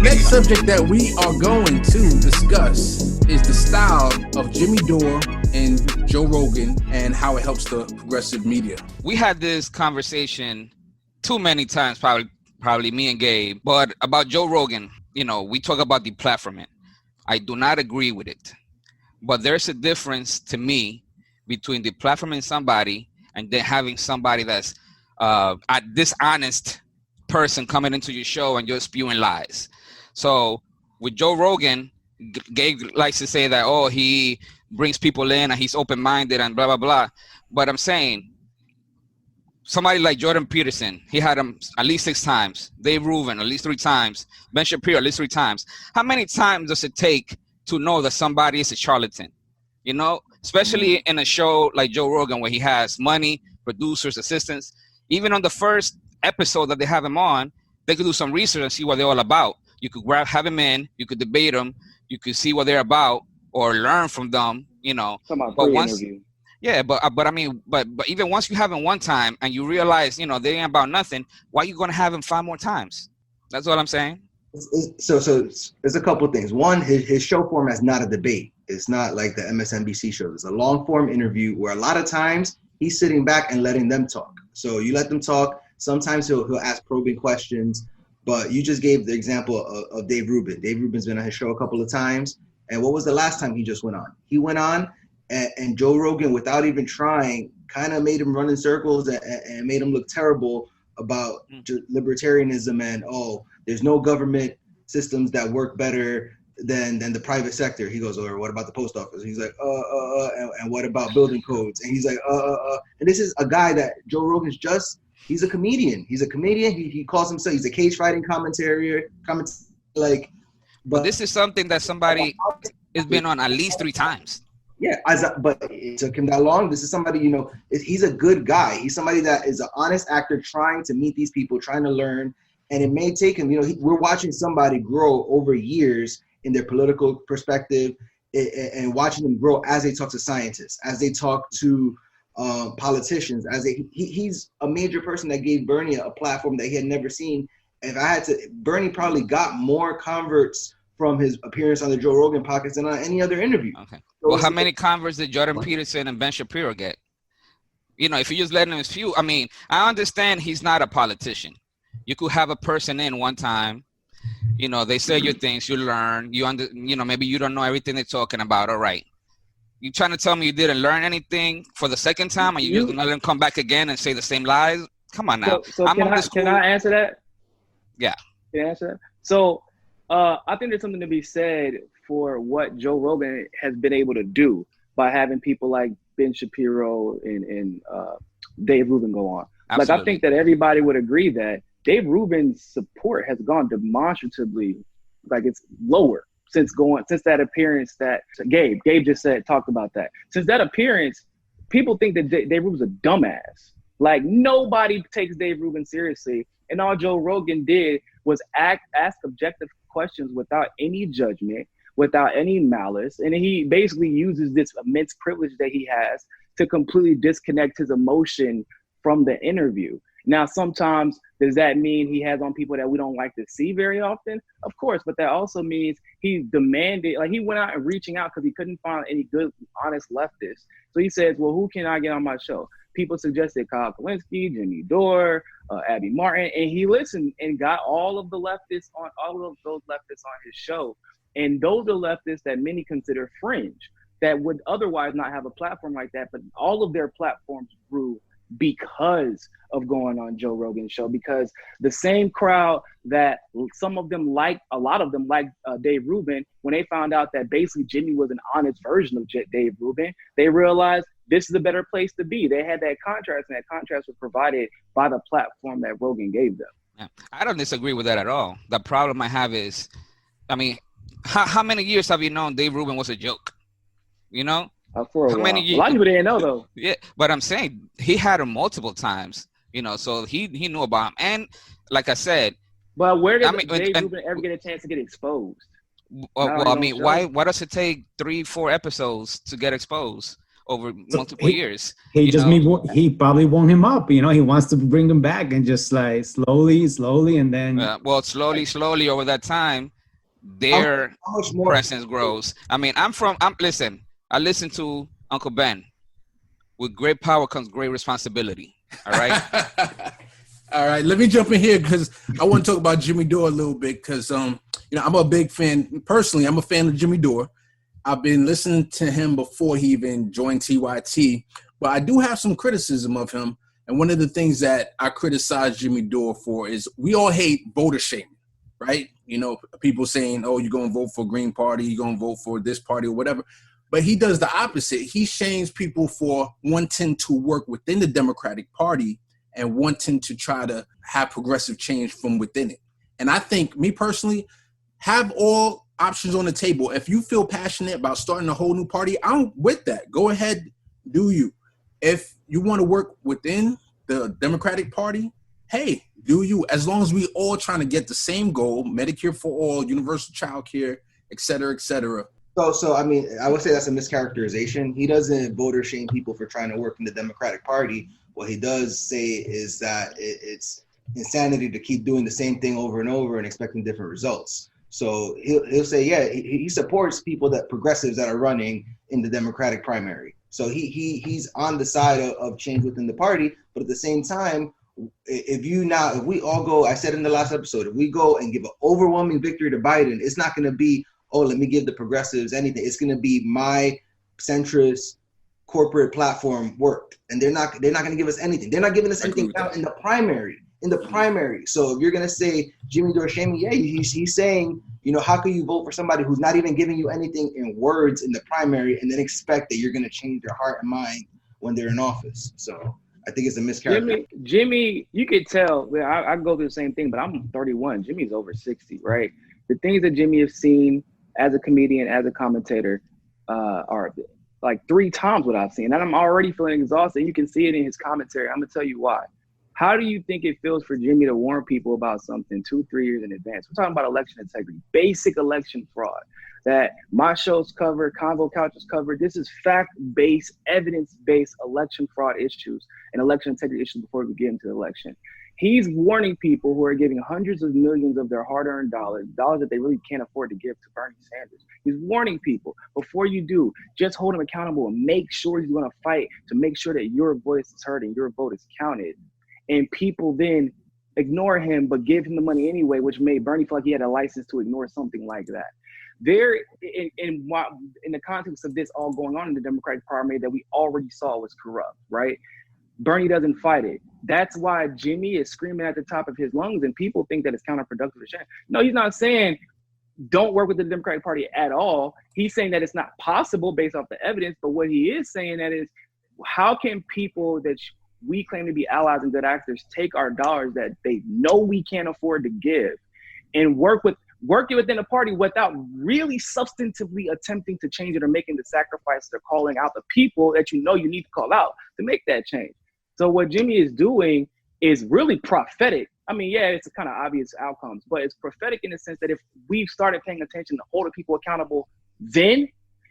next subject that we are going to discuss is the style of Jimmy Dore and Joe Rogan and how it helps the progressive media. We had this conversation too many times, probably me and Gabe, but about Joe Rogan, we talk about the platforming. I do not agree with it, but there's a difference to me between the platforming somebody and then having somebody that's a dishonest person coming into your show and just spewing lies. So with Joe Rogan, Gabe likes to say that, he brings people in and he's open-minded and blah, blah, blah. But I'm saying somebody like Jordan Peterson, he had him at least 6 times. Dave Rubin at least 3 times. Ben Shapiro at least 3 times. How many times does it take to know that somebody is a charlatan? Especially in a show like Joe Rogan where he has money, producers, assistants. Even on the first episode that they have him on, they could do some research and see what they're all about. You could have him in, you could debate them, you could see what they're about or learn from them, But once, yeah, but even once you have him one time and you realize, they ain't about nothing, why are you going to have him 5 more times? That's what I'm saying. So there's a couple things. One, his show format is not a debate. It's not like the MSNBC show. It's a long form interview where a lot of times he's sitting back and letting them talk. So you let them talk. Sometimes he'll ask probing questions. But you just gave the example of Dave Rubin. Dave Rubin's been on his show a couple of times. And what was the last time he just went on? He went on and Joe Rogan, without even trying, kind of made him run in circles and made him look terrible about libertarianism and, there's no government systems that work better than the private sector. He goes, or what about the post office? He's like, and what about building codes? And he's like, And this is a guy that Joe Rogan's he's a comedian. He's a comedian. He calls himself, he's a cage fighting commentator, but this is something that somebody has been on at least 3 times. Yeah, but it took him that long. This is somebody, he's a good guy. He's somebody that is an honest actor trying to meet these people, trying to learn. And it may take him, we're watching somebody grow over years in their political perspective and watching them grow as they talk to scientists, as they talk to politicians, he's a major person that gave Bernie a platform that he had never seen. Bernie probably got more converts from his appearance on the Joe Rogan podcast than on any other interview. Okay. Well, how many converts did Jordan Peterson and Ben Shapiro get? If you just let him spew, I understand he's not a politician. You could have a person in one time, they say your things, you learn, maybe you don't know everything they're talking about. All right. You trying to tell me you didn't learn anything for the second time and you just gonna let them come back again and say the same lies? Come on now. So can I answer that? Yeah. Can I answer that? So I think there's something to be said for what Joe Rogan has been able to do by having people like Ben Shapiro and Dave Rubin go on. Absolutely. Like, I think that everybody would agree that Dave Rubin's support has gone demonstratively, it's lower since that appearance that Gabe just talked about that. Since that appearance, people think that Dave Rubin's a dumbass. Like, nobody takes Dave Rubin seriously. And all Joe Rogan did was ask objective questions without any judgment, without any malice. And he basically uses this immense privilege that he has to completely disconnect his emotion from the interview. Now, sometimes, does that mean he has on people that we don't like to see very often? Of course, but that also means he demanded, he went out and reaching out because he couldn't find any good, honest leftists. So he says, well, who can I get on my show? People suggested Kyle Kalinske, Jimmy Dore, Abby Martin, and he listened and got all of those leftists on his show. And those are leftists that many consider fringe, that would otherwise not have a platform like that, but all of their platforms grew because of going on Joe Rogan's show, because the same crowd that a lot of them liked Dave Rubin, when they found out that basically Jimmy was an honest version of Dave Rubin, they realized this is a better place to be. They had that contrast, and that contrast was provided by the platform that Rogan gave them. Yeah. I don't disagree with that at all. The problem I have is, how many years have you known Dave Rubin was a joke? For a while. A lot of people didn't know, though. Yeah, but I'm saying he had him multiple times, so he knew about him. And like I said, but where did Dave Rubin ever get a chance to get exposed? Why does it take 3-4 episodes to get exposed over multiple years? He probably won him up. He wants to bring him back and just slowly, and then. Slowly over that time, their how much more presence grows. I mean, listen, I listen to Uncle Ben. With great power comes great responsibility. All right. All right, let me jump in here because I want to talk about Jimmy Dore a little bit because I'm a big fan. Personally, I'm a fan of Jimmy Dore. I've been listening to him before he even joined TYT, but I do have some criticism of him. And one of the things that I criticize Jimmy Dore for is we all hate voter shaming, right? People saying, oh, you're going to vote for Green Party, you're going to vote for this party or whatever. But he does the opposite. He shames people for wanting to work within the Democratic Party and wanting to try to have progressive change from within it. And I think, me personally, have all options on the table. If you feel passionate about starting a whole new party, I'm with that. Go ahead, do you. If you want to work within the Democratic Party, hey, do you. As long as we all trying to get the same goal, Medicare for all, universal child care, et cetera, et cetera. So I mean, I would say that's a mischaracterization. He doesn't voter shame people for trying to work in the Democratic Party. What he does say is that it's insanity to keep doing the same thing over and over and expecting different results. So he'll say, yeah, he supports people progressives that are running in the Democratic primary. So he's on the side of change within the party, but at the same time, if we all go, I said in the last episode, if we go and give an overwhelming victory to Biden, it's not going to be, oh, let me give the progressives anything. It's going to be my centrist corporate platform worked, and they're not going to give us anything. They're not giving us anything out in the primary. So if you're going to say Jimmy Dore shaming, yeah, he's saying, how can you vote for somebody who's not even giving you anything in words in the primary and then expect that you're going to change their heart and mind when they're in office? So I think it's a mischaracterization. Jimmy, you could tell. I go through the same thing, but I'm 31. Jimmy's over 60, right? The things that Jimmy has seen as a comedian, as a commentator, are like 3 times what I've seen. And I'm already feeling exhausted. You can see it in his commentary. I'm going to tell you why. How do you think it feels for Jimmy to warn people about something 2-3 years in advance? We're talking about election integrity, basic election fraud that my shows cover, Convo Couches cover. This is fact-based, evidence-based election fraud issues and election integrity issues before we get into the election. He's warning people who are giving hundreds of millions of their hard-earned dollars that they really can't afford to give to Bernie Sanders. He's warning people, before you do, just hold him accountable and make sure he's going to fight to make sure that your voice is heard and your vote is counted. And people then ignore him but give him the money anyway, which made Bernie feel like he had a license to ignore something like that. There, in the context of this all going on in the Democratic primary that we already saw was corrupt, right? Bernie doesn't fight it. That's why Jimmy is screaming at the top of his lungs, and people think that it's counterproductive to shame. No, he's not saying don't work with the Democratic Party at all. He's saying that it's not possible based off the evidence, but what he is saying that is, how can people that we claim to be allies and good actors take our dollars that they know we can't afford to give and work it within a party without really substantively attempting to change it or making the sacrifice or calling out the people that you need to call out to make that change. So what Jimmy is doing is really prophetic. I mean, yeah, it's kind of obvious outcomes, but it's prophetic in the sense that if we've started paying attention to holding people accountable then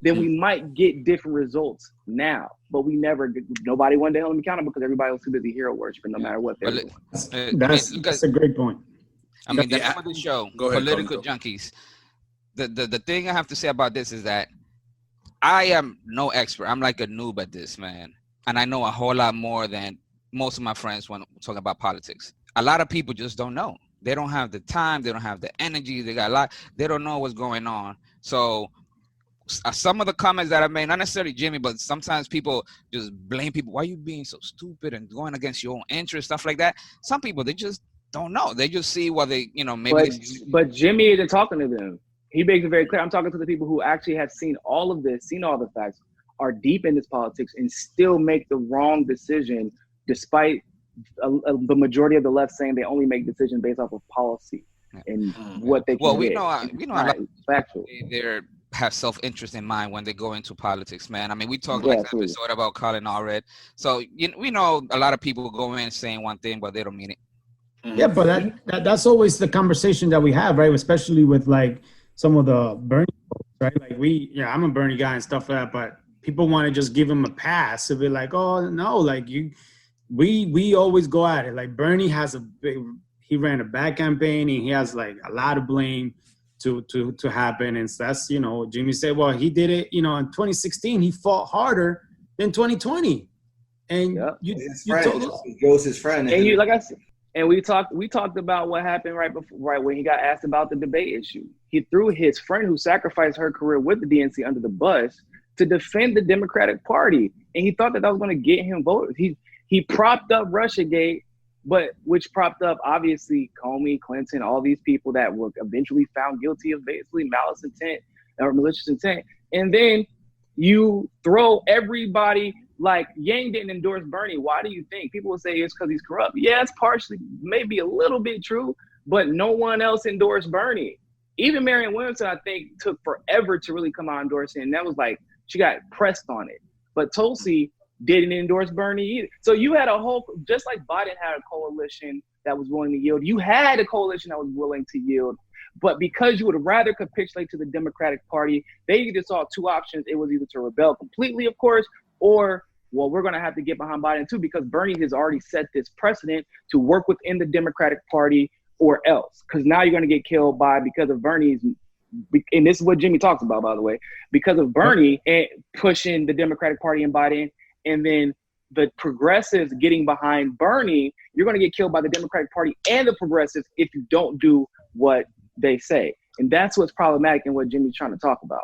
we might get different results now. But nobody wanted to hold them accountable because everybody was too busy hero worshiping no matter what they're doing. That's a great point. I mean, that's what the show, Political Junkies. The thing I have to say about this is that I am no expert. I'm like a noob at this, man. And I know a whole lot more than most of my friends when talking about politics. A lot of people just don't know. They don't have the time. They don't have the energy. They don't know what's going on. So some of the comments that I made, not necessarily Jimmy, but sometimes people just blame people. Why are you being so stupid and going against your own interests, stuff like that? Some people, they just don't know. They just see what they, maybe. But Jimmy isn't talking to them. He makes it very clear. I'm talking to the people who actually have seen all of this, seen all the facts, are deep in this politics, and still make the wrong decision despite the majority of the left saying they only make decisions based off of policy and what they can Well, we get. know factual. They have self-interest in mind when they go into politics, man. I mean, we talked last episode about Colin Allred. So we know a lot of people go in saying one thing, but they don't mean it. Yeah, but that's always the conversation that we have, right? Especially with like some of the Bernie folks, right? Like I'm a Bernie guy and stuff like that, but people want to just give him a pass to be like, oh no, like we always go at it. Like Bernie he ran a bad campaign and he has like a lot of blame. to happen. And so that's, you know, Jimmy said, well, he did it, you know, in 2016, he fought harder than 2020. And you told us. Joe's his friend. And you, like I said, and we talked about what happened right when he got asked about the debate issue. He threw his friend who sacrificed her career with the DNC under the bus to defend the Democratic Party. And he thought that was going to get him voted. He propped up Russiagate, but which propped up obviously Comey, Clinton, all these people that were eventually found guilty of basically malice intent or malicious intent. And then you throw everybody, like Yang didn't endorse Bernie. Why do you think? People will say it's because he's corrupt. Yeah, it's partially, maybe a little bit true, but no one else endorsed Bernie. Even Marianne Williamson, I think, took forever to really come out endorsing, and that was like, she got pressed on it. But Tulsi didn't endorse Bernie either. So you had a whole, just like Biden had a coalition that was willing to yield, you had a coalition that was willing to yield. But because you would rather capitulate to the Democratic Party, they either saw two options. It was either to rebel completely, of course, or, well, we're going to have to get behind Biden too, because Bernie has already set this precedent to work within the Democratic Party or else. Because now you're going to get killed because of Bernie's, and this is what Jimmy talks about, by the way, because of Bernie and pushing the Democratic Party and Biden, and then the progressives getting behind Bernie, you're going to get killed by the Democratic Party and the progressives if you don't do what they say. And that's what's problematic and what Jimmy's trying to talk about.